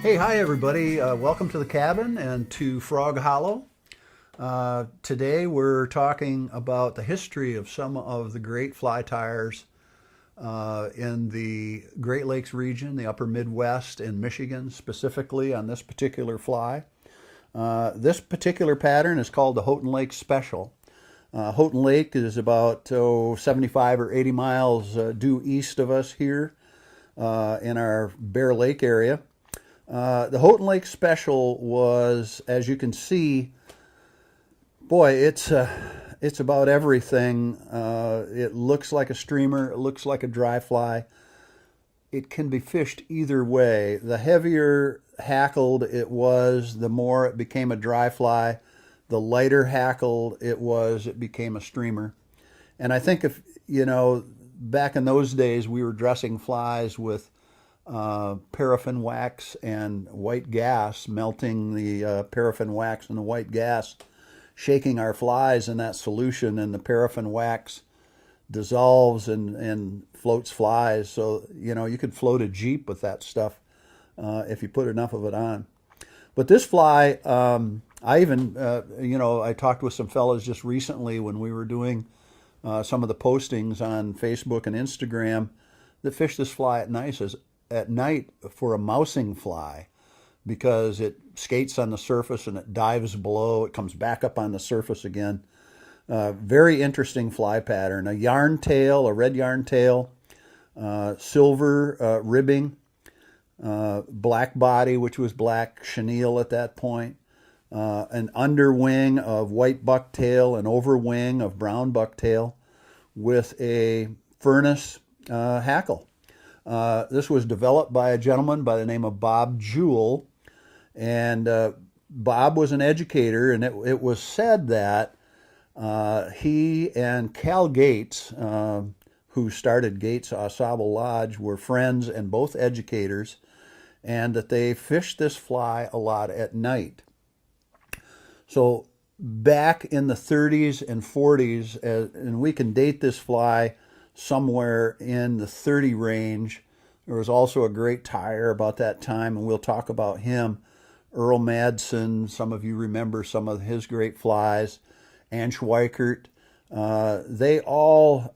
Hey, hi everybody. Welcome to the cabin and to Frog Hollow. Today we're talking about the history of some of the great fly tyers in the Great Lakes region, the upper Midwest and Michigan specifically on this particular fly. This particular pattern is called the Houghton Lake Special. Houghton Lake is about 75 or 80 miles due east of us here in our Bear Lake area. The Houghton Lake Special was, as you can see, boy, it's about everything. It looks like a streamer. It looks like a dry fly. It can be fished either way. The heavier hackled it was, the more it became a dry fly. The lighter hackled it was, it became a streamer. And I think if, back in those days, we were dressing flies with paraffin wax and white gas, melting the paraffin wax and the white gas, shaking our flies in that solution, and the paraffin wax dissolves and floats flies. So, you could float a Jeep with that stuff if you put enough of it on. But this fly, I talked with some fellas just recently when we were doing some of the postings on Facebook and Instagram that fish this fly at night for a mousing fly, because it skates on the surface and it dives below. It comes back up on the surface again. Very interesting fly pattern. A yarn tail, a red yarn tail, silver ribbing, black body, which was black chenille at that point, an underwing of white bucktail, an overwing of brown bucktail, with a furnace hackle. This was developed by a gentleman by the name of Bob Jewell, and Bob was an educator, and it was said that he and Cal Gates, who started Gates Au Sable Lodge, were friends and both educators, and that they fished this fly a lot at night. So back in the 30s and 40s, and we can date this fly somewhere in the 30 range. There was also a great tyer about that time, and we'll talk about him. Earl Madsen, some of you remember some of his great flies. Ann Schweikert. They all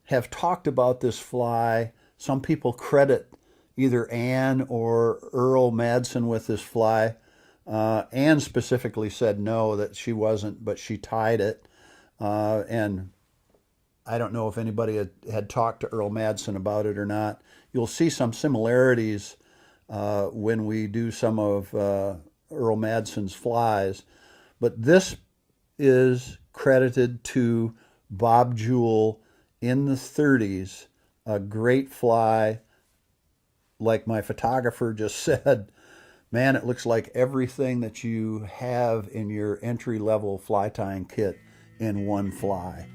have talked about this fly. Some people credit either Ann or Earl Madsen with this fly. Ann specifically said no, that she wasn't, but she tied it. And I don't know if anybody had talked to Earl Madsen about it or not. You'll see some similarities when we do some of Earl Madsen's flies. But this is credited to Bob Jewell in the 30s. A great fly, like my photographer just said. Man, it looks like everything that you have in your entry-level fly tying kit in one fly.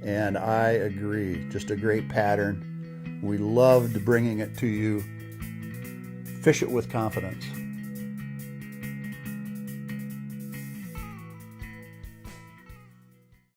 And I agree, just a great pattern. We loved bringing it to you. Fish it with confidence.